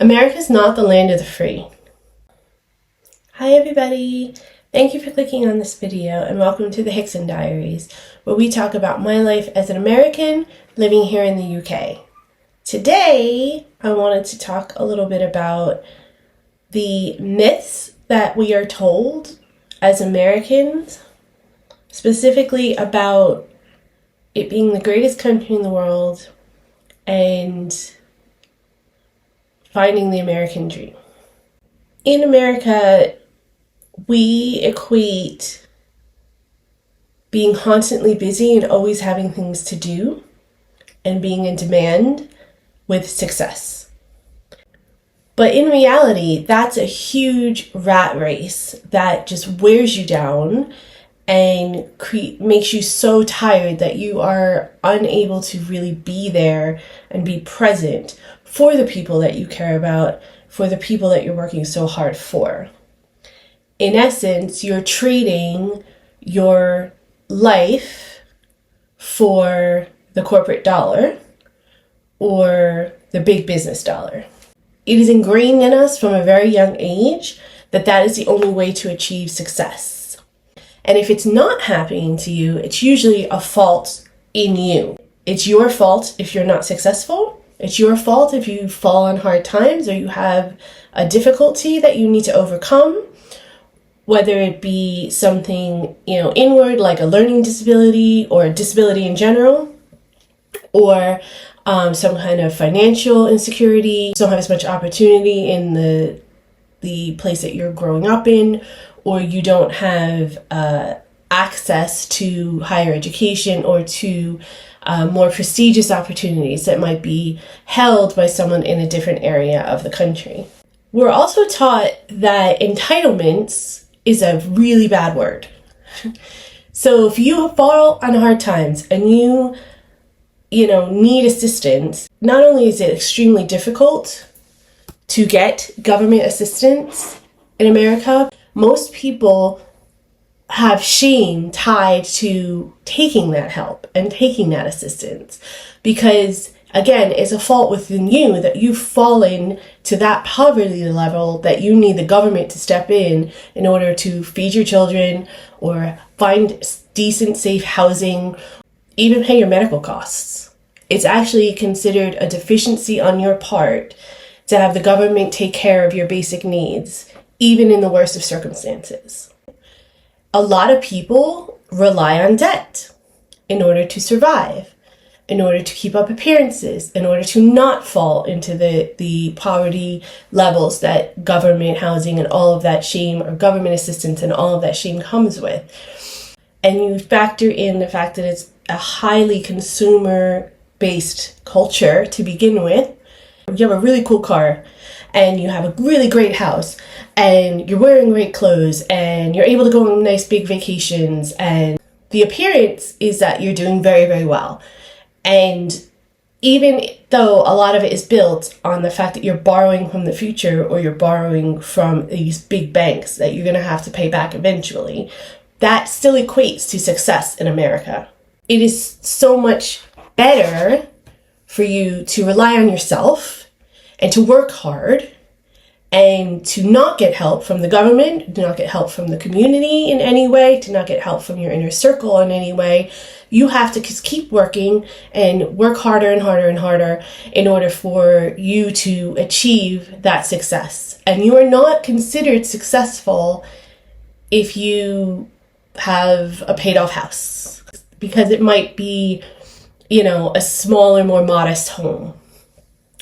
America's not the land of the free. Hi everybody! Thank you for clicking on this video and welcome to the Hickson Diaries, where we talk about my life as an American living here in the UK. Today, I wanted to talk a little bit about the myths that we are told as Americans, specifically about it being the greatest country in the world and finding the American dream. In America, we equate being constantly busy and always having things to do and being in demand with success. But in reality, that's a huge rat race that just wears you down and makes you so tired that you are unable to really be there and be present for the people that you care about, for the people that you're working so hard for. In essence, you're trading your life for the corporate dollar or the big business dollar. It is ingrained in us from a very young age that that is the only way to achieve success. And if it's not happening to you, it's usually a fault in you. It's your fault if you're not successful. It's your fault if you fall on hard times or you have a difficulty that you need to overcome, whether it be something, inward, like a learning disability or a disability in general, or some kind of financial insecurity, don't have as much opportunity in the place that you're growing up in, or you don't have access to higher education or to more prestigious opportunities that might be held by someone in a different area of the country. We're also taught that entitlements is a really bad word. So if you fall on hard times and you need assistance, not only is it extremely difficult to get government assistance in America, most people have shame tied to taking that help and taking that assistance because, again, it's a fault within you that you've fallen to that poverty level that you need the government to step in order to feed your children or find decent, safe housing, even pay your medical costs. It's actually considered a deficiency on your part to have the government take care of your basic needs, even in the worst of circumstances. A lot of people rely on debt in order to survive, in order to keep up appearances, in order to not fall into the poverty levels that government housing and all of that shame, or government assistance and all of that shame comes with. And you factor in the fact that it's a highly consumer-based culture to begin with. You have a really cool car and you have a really great house and you're wearing great clothes and you're able to go on nice big vacations, and the appearance is that you're doing very, very well. And even though a lot of it is built on the fact that you're borrowing from the future or you're borrowing from these big banks that you're going to have to pay back eventually, that still equates to success in America. It is so much better for you to rely on yourself and to work hard and to not get help from the government, to not get help from the community in any way, to not get help from your inner circle in any way. You have to just keep working and work harder and harder and harder in order for you to achieve that success. And you are not considered successful if you have a paid off house, because it might be, a smaller, more modest home.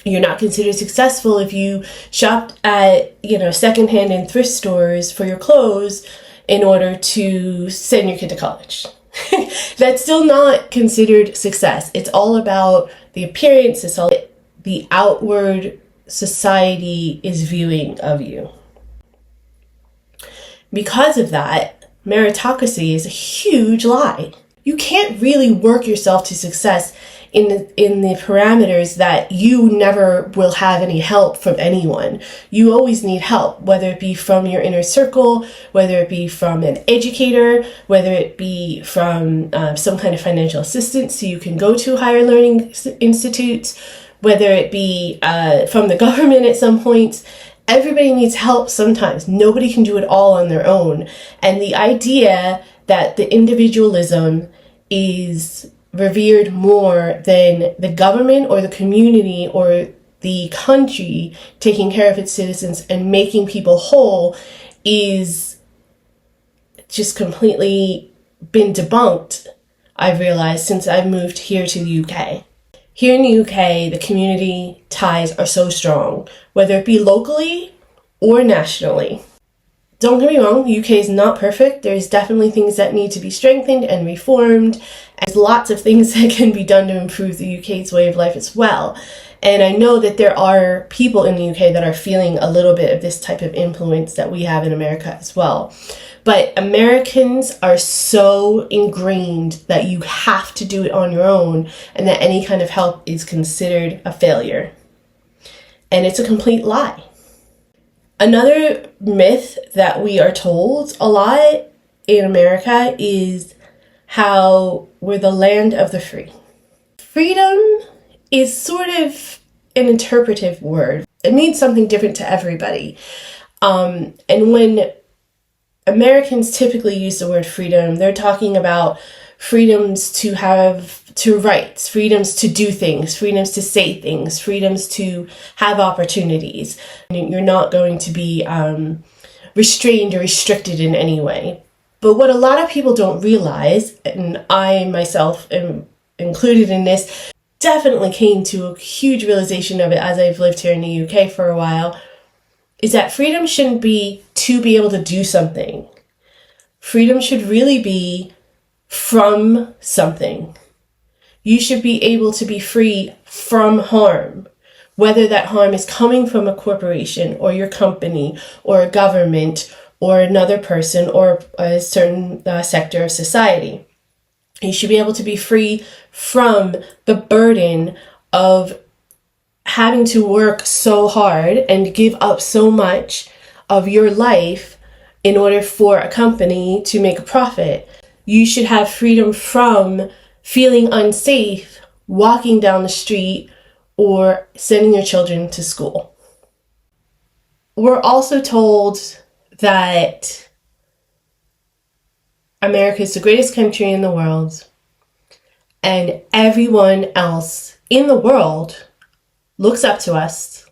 You're not considered successful if you shopped at, secondhand and thrift stores for your clothes in order to send your kid to college. That's still not considered success. It's all about the appearance. It's all the outward society is viewing of you. Because of that, meritocracy is a huge lie. You can't really work yourself to success in the parameters that you never will have any help from anyone. You always need help, whether it be from your inner circle, whether it be from an educator, whether it be from some kind of financial assistance so you can go to higher learning institutes, whether it be from the government at some points. Everybody needs help sometimes. Nobody can do it all on their own. And the idea that the individualism is revered more than the government or the community or the country taking care of its citizens and making people whole is just completely been debunked, I've realized, since I've moved here to the UK. Here in the UK, the community ties are so strong, whether it be locally or nationally. Don't get me wrong, the UK is not perfect. There's definitely things that need to be strengthened and reformed. There's lots of things that can be done to improve the UK's way of life as well. And I know that there are people in the UK that are feeling a little bit of this type of influence that we have in America as well. But Americans are so ingrained that you have to do it on your own and that any kind of help is considered a failure. And it's a complete lie. Another myth that we are told a lot in America is how we're the land of the free. Freedom is sort of an interpretive word. It means something different to everybody. And when Americans typically use the word freedom, they're talking about freedoms to rights, freedoms to do things, freedoms to say things, freedoms to have opportunities. You're not going to be restrained or restricted in any way. But what a lot of people don't realize, and I myself am included in this, definitely came to a huge realization of it as I've lived here in the UK for a while, is that freedom shouldn't be to be able to do something. Freedom should really be from something. You should be able to be free from harm, whether that harm is coming from a corporation or your company or a government or another person or a certain sector of society. You should be able to be free from the burden of having to work so hard and give up so much of your life in order for a company to make a profit. You should have freedom from feeling unsafe walking down the street or sending your children to school. We're also told that America is the greatest country in the world and everyone else in the world looks up to us,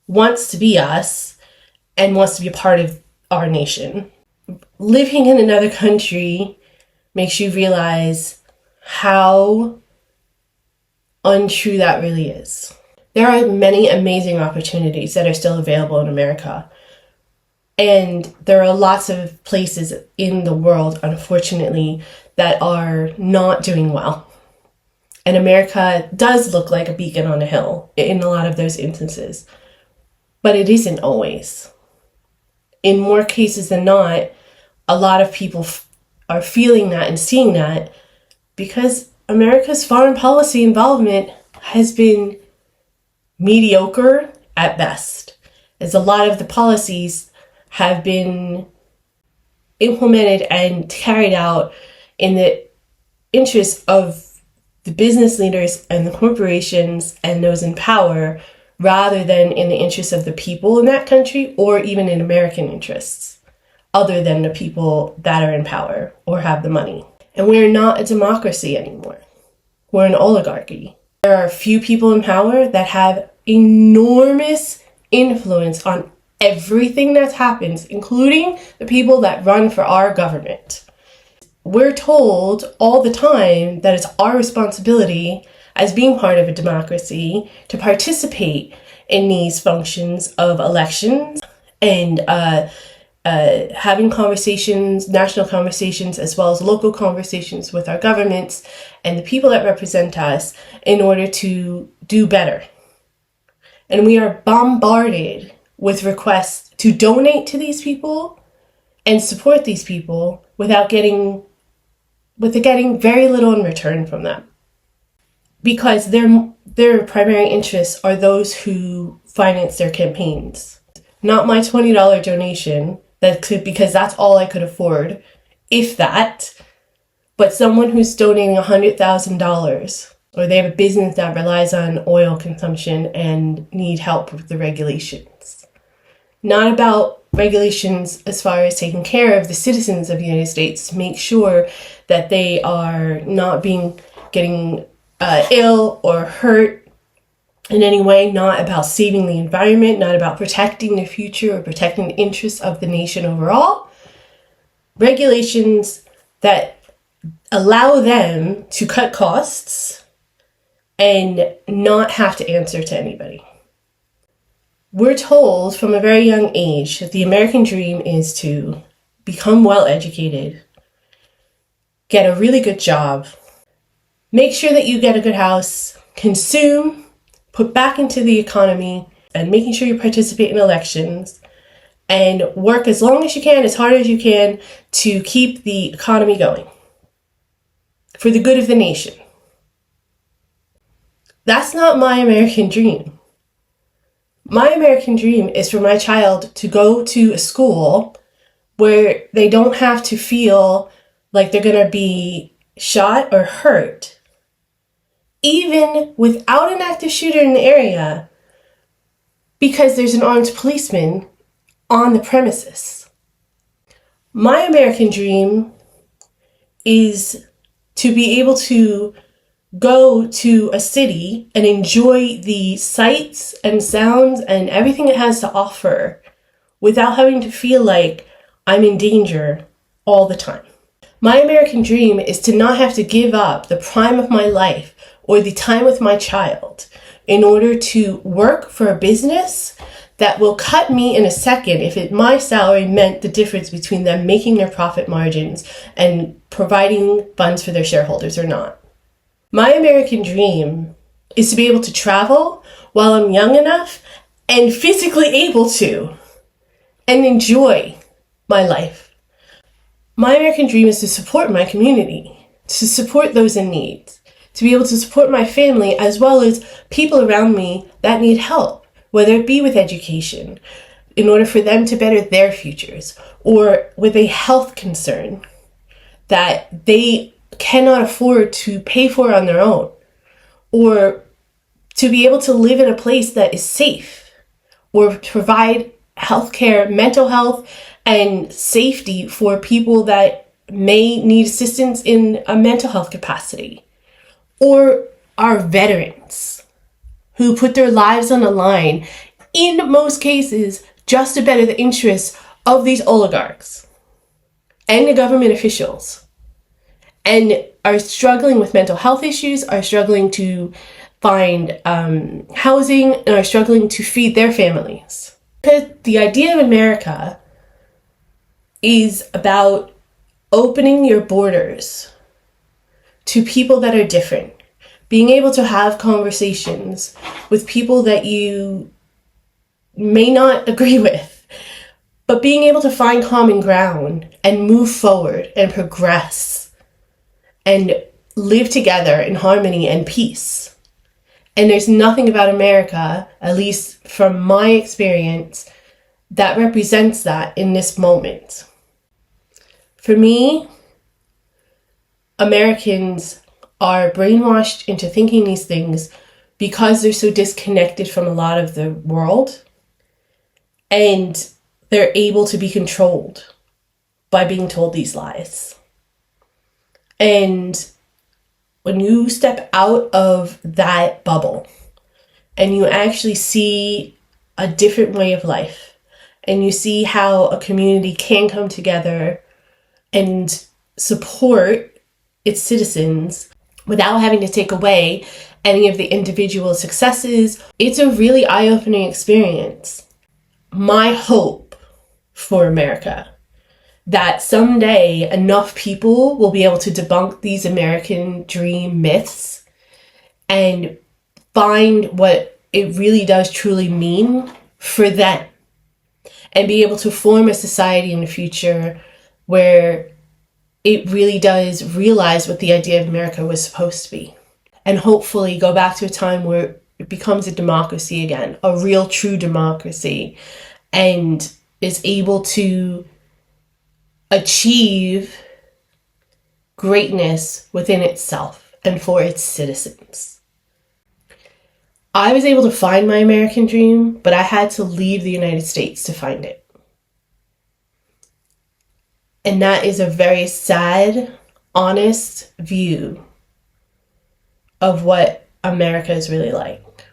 wants to be us, and wants to be a part of our nation. Living in another country makes you realize how untrue that really is. There are many amazing opportunities that are still available in America. And there are lots of places in the world, unfortunately, that are not doing well. And America does look like a beacon on a hill in a lot of those instances. But it isn't always. In more cases than not, a lot of people are feeling that and seeing that because America's foreign policy involvement has been mediocre at best, as a lot of the policies have been implemented and carried out in the interest of the business leaders and the corporations and those in power, rather than in the interest of the people in that country or even in American interests, other than the people that are in power or have the money. And we're not a democracy anymore. We're an oligarchy. There are a few people in power that have enormous influence on everything that happens, including the people that run for our government. We're told all the time that it's our responsibility as being part of a democracy to participate in these functions of elections and having conversations, national conversations, as well as local conversations with our governments and the people that represent us in order to do better. And we are bombarded with requests to donate to these people and support these people without getting very little in return from them. Because their primary interests are those who finance their campaigns. Not my $20 donation, because that's all I could afford, if that, but someone who's donating $100,000 or they have a business that relies on oil consumption and need help with the regulations. Not about regulations as far as taking care of the citizens of the United States to make sure that they are not getting ill or hurt in any way, not about saving the environment, not about protecting the future or protecting the interests of the nation overall. Regulations that allow them to cut costs and not have to answer to anybody. We're told from a very young age that the American dream is to become well educated, get a really good job, make sure that you get a good house, consume, put back into the economy, and making sure you participate in elections, and work as long as you can, as hard as you can, to keep the economy going for the good of the nation. That's not my American dream. My American dream is for my child to go to a school where they don't have to feel like they're going to be shot or hurt, even without an active shooter in the area, because there's an armed policeman on the premises. My American dream is to be able to go to a city and enjoy the sights and sounds and everything it has to offer without having to feel like I'm in danger all the time. My American dream is to not have to give up the prime of my life or the time with my child in order to work for a business that will cut me in a second if my salary meant the difference between them making their profit margins and providing funds for their shareholders or not. My American dream is to be able to travel while I'm young enough and physically able to and enjoy my life. My American dream is to support my community, to support those in need, to be able to support my family as well as people around me that need help, whether it be with education, in order for them to better their futures, or with a health concern that they cannot afford to pay for on their own, or to be able to live in a place that is safe, or provide healthcare, mental health, and safety for people that may need assistance in a mental health capacity, or our veterans who put their lives on the line, in most cases, just to better the interests of these oligarchs and the government officials, and are struggling with mental health issues, are struggling to find housing, and are struggling to feed their families. Because the idea of America is about opening your borders to people that are different, being able to have conversations with people that you may not agree with, but being able to find common ground and move forward and progress and live together in harmony and peace. And there's nothing about America, at least from my experience, that represents that in this moment. For me, Americans are brainwashed into thinking these things because they're so disconnected from a lot of the world, and they're able to be controlled by being told these lies. And when you step out of that bubble and you actually see a different way of life, and you see how a community can come together and support its citizens without having to take away any of the individual successes, it's a really eye-opening experience. My hope for America, that someday enough people will be able to debunk these American dream myths and find what it really does truly mean for them, and be able to form a society in the future where it really does realize what the idea of America was supposed to be. And hopefully go back to a time where it becomes a democracy again, a real true democracy, and is able to achieve greatness within itself and for its citizens. I was able to find my American dream, but I had to leave the United States to find it. And that is a very sad, honest view of what America is really like.